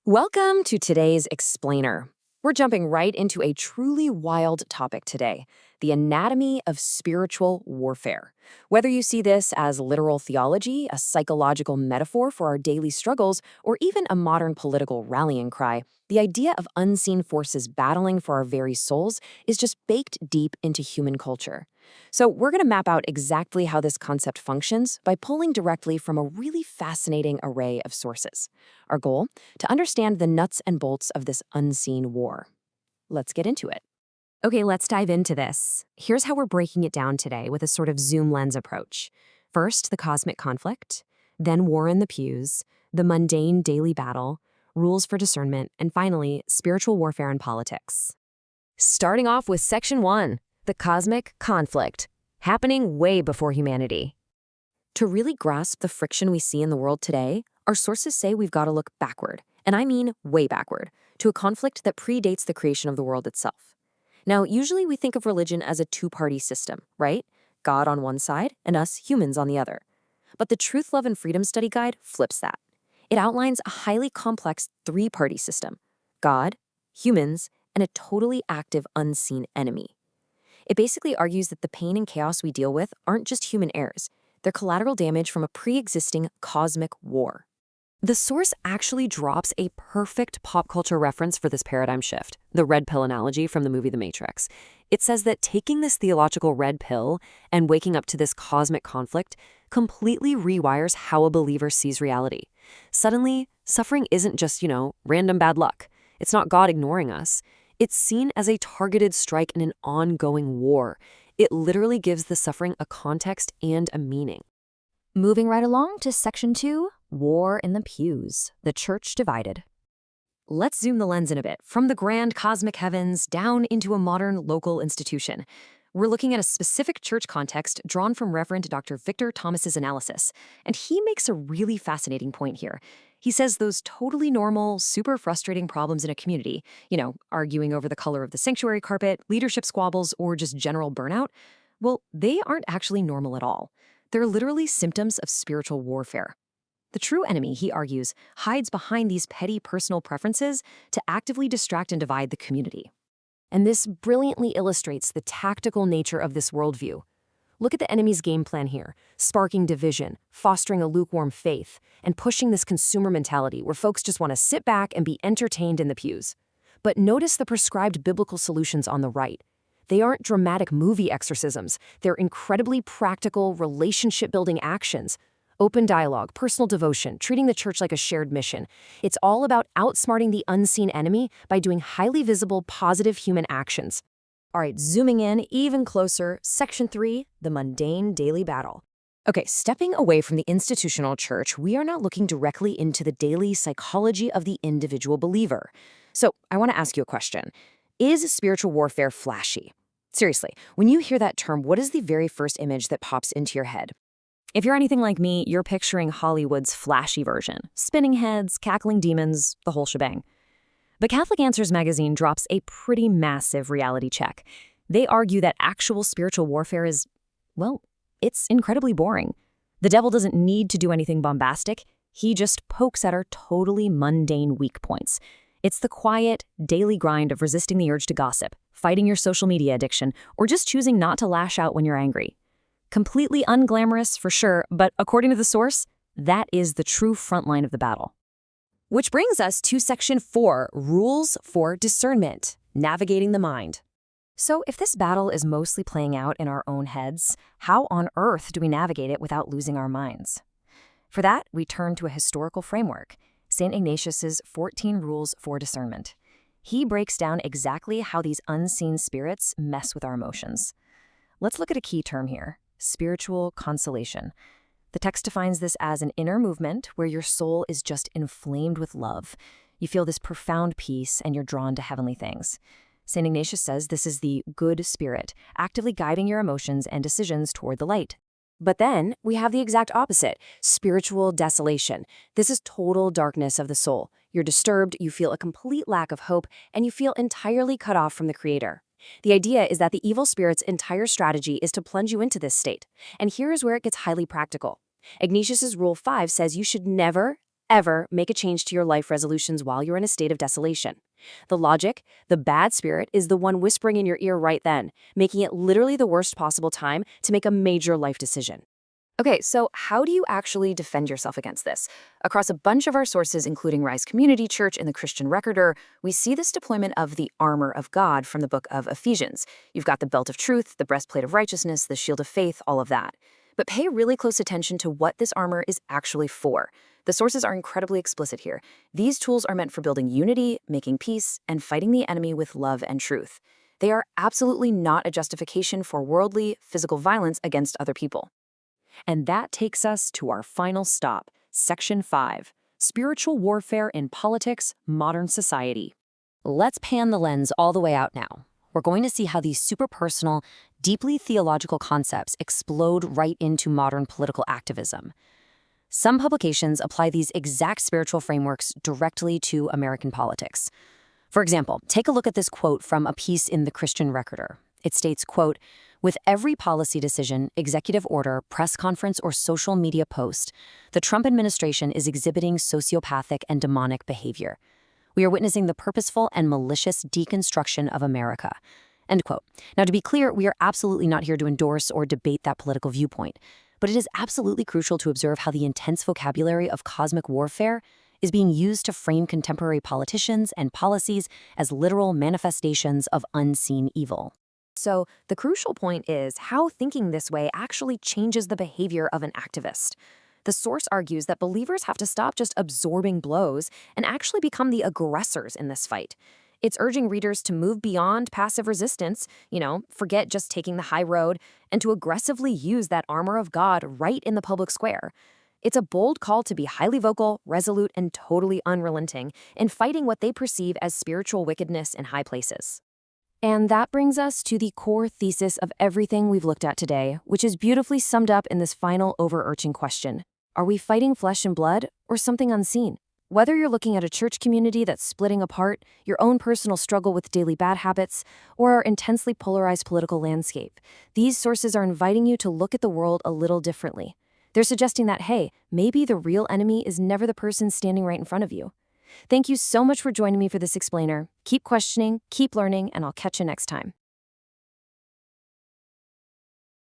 Welcome to today's Explainer. We're jumping right into a truly wild topic today, the anatomy of spiritual warfare. Whether you see this as literal theology, a psychological metaphor for our daily struggles, or even a modern political rallying cry, the idea of unseen forces battling for our very souls is just baked deep into human culture. So we're going to map out exactly how this concept functions by pulling directly from a really fascinating array of sources. Our goal? To understand the nuts and bolts of this unseen war. Let's get into it. Okay, let's dive into this. Here's how we're breaking it down today with a sort of zoom lens approach. First, the cosmic conflict, then war in the pews, the mundane daily battle, rules for discernment, and finally, spiritual warfare and politics. Starting off with Section 1, the cosmic conflict, happening way before humanity. To really grasp the friction we see in the world today, our sources say we've got to look backward, and I mean way backward, to a conflict that predates the creation of the world itself. Now, usually we think of religion as a two-party system, right? God on one side and us humans on the other. But the Truth, Love, and Freedom Study Guide flips that. It outlines a highly complex three-party system: God, humans, and a totally active unseen enemy. It basically argues that the pain and chaos we deal with aren't just human errors. They're collateral damage from a pre-existing cosmic war. The source actually drops a perfect pop culture reference for this paradigm shift, the red pill analogy from the movie The Matrix. It says that taking this theological red pill and waking up to this cosmic conflict completely rewires how a believer sees reality. Suddenly, suffering isn't just, random bad luck. It's not God ignoring us. It's seen as a targeted strike in an ongoing war. It literally gives the suffering a context and a meaning. Moving right along to Section 2, War in the Pews, the Church Divided. Let's zoom the lens in a bit, from the grand cosmic heavens down into a modern local institution. We're looking at a specific church context drawn from Reverend Dr. Victor Thomas's analysis, and he makes a really fascinating point here. He says those totally normal, super frustrating problems in a community, arguing over the color of the sanctuary carpet, leadership squabbles, or just general burnout, well, they aren't actually normal at all. They're literally symptoms of spiritual warfare. The true enemy, he argues, hides behind these petty personal preferences to actively distract and divide the community. And this brilliantly illustrates the tactical nature of this worldview. Look at the enemy's game plan here, sparking division, fostering a lukewarm faith, and pushing this consumer mentality where folks just want to sit back and be entertained in the pews. But notice the prescribed biblical solutions on the right. They aren't dramatic movie exorcisms. They're incredibly practical, relationship-building actions. Open dialogue, personal devotion, treating the church like a shared mission. It's all about outsmarting the unseen enemy by doing highly visible, positive human actions. All right, zooming in even closer, Section 3, the mundane daily battle. Okay, stepping away from the institutional church, we are now looking directly into the daily psychology of the individual believer. So I want to ask you a question. Is spiritual warfare flashy? Seriously, when you hear that term, what is the very first image that pops into your head? If you're anything like me, you're picturing Hollywood's flashy version. Spinning heads, cackling demons, the whole shebang. But Catholic Answers magazine drops a pretty massive reality check. They argue that actual spiritual warfare is, it's incredibly boring. The devil doesn't need to do anything bombastic. He just pokes at our totally mundane weak points. It's the quiet, daily grind of resisting the urge to gossip, fighting your social media addiction, or just choosing not to lash out when you're angry. Completely unglamorous, for sure, but according to the source, that is the true front line of the battle. Which brings us to Section 4, Rules for Discernment, Navigating the Mind. So if this battle is mostly playing out in our own heads, how on earth do we navigate it without losing our minds? For that, we turn to a historical framework, St. Ignatius's 14 Rules for Discernment. He breaks down exactly how these unseen spirits mess with our emotions. Let's look at a key term here: spiritual consolation. The text defines this as an inner movement where your soul is just inflamed with love. You feel this profound peace and you're drawn to heavenly things. St. Ignatius says this is the good spirit, actively guiding your emotions and decisions toward the light. But then we have the exact opposite, spiritual desolation. This is total darkness of the soul. You're disturbed, you feel a complete lack of hope, and you feel entirely cut off from the Creator. The idea is that the evil spirit's entire strategy is to plunge you into this state. And here is where it gets highly practical. Ignatius's Rule 5 says you should never, ever make a change to your life resolutions while you're in a state of desolation. The logic, the bad spirit, is the one whispering in your ear right then, making it literally the worst possible time to make a major life decision. Okay, so how do you actually defend yourself against this? Across a bunch of our sources, including Rise Community Church and the Christian Recorder, we see this deployment of the armor of God from the book of Ephesians. You've got the belt of truth, the breastplate of righteousness, the shield of faith, all of that. But pay really close attention to what this armor is actually for. The sources are incredibly explicit here. These tools are meant for building unity, making peace, and fighting the enemy with love and truth. They are absolutely not a justification for worldly, physical violence against other people. And that takes us to our final stop, Section 5, Spiritual Warfare in Politics, Modern Society. Let's pan the lens all the way out now. We're going to see how these super personal, deeply theological concepts explode right into modern political activism. Some publications apply these exact spiritual frameworks directly to American politics. For example, take a look at this quote from a piece in the Christian Recorder. It states, quote, "With every policy decision, executive order, press conference, or social media post, the Trump administration is exhibiting sociopathic and demonic behavior. We are witnessing the purposeful and malicious deconstruction of America." End quote. Now, to be clear, we are absolutely not here to endorse or debate that political viewpoint, but it is absolutely crucial to observe how the intense vocabulary of cosmic warfare is being used to frame contemporary politicians and policies as literal manifestations of unseen evil. So, the crucial point is how thinking this way actually changes the behavior of an activist. The source argues that believers have to stop just absorbing blows and actually become the aggressors in this fight. It's urging readers to move beyond passive resistance, forget just taking the high road, and to aggressively use that armor of God right in the public square. It's a bold call to be highly vocal, resolute, and totally unrelenting in fighting what they perceive as spiritual wickedness in high places. And that brings us to the core thesis of everything we've looked at today, which is beautifully summed up in this final overarching question. Are we fighting flesh and blood or something unseen? Whether you're looking at a church community that's splitting apart, your own personal struggle with daily bad habits, or our intensely polarized political landscape, these sources are inviting you to look at the world a little differently. They're suggesting that, hey, maybe the real enemy is never the person standing right in front of you. Thank you so much for joining me for this explainer. Keep questioning, keep learning, and I'll catch you next time.